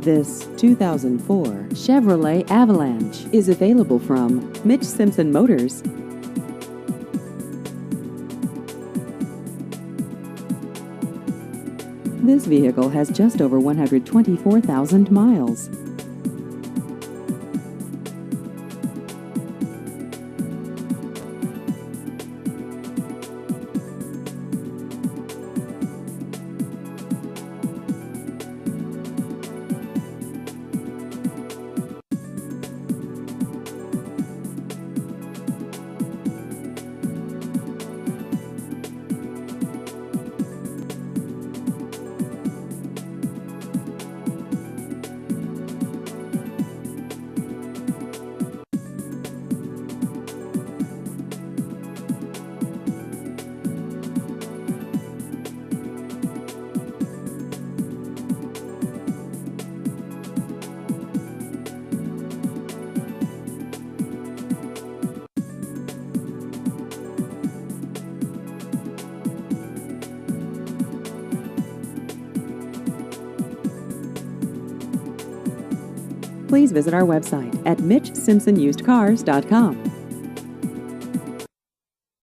This 2004 Chevrolet Avalanche is available from Mitch Simpson Motors. This vehicle has just over 124,000 miles. Please visit our website at MitchSimpsonUsedCars.com.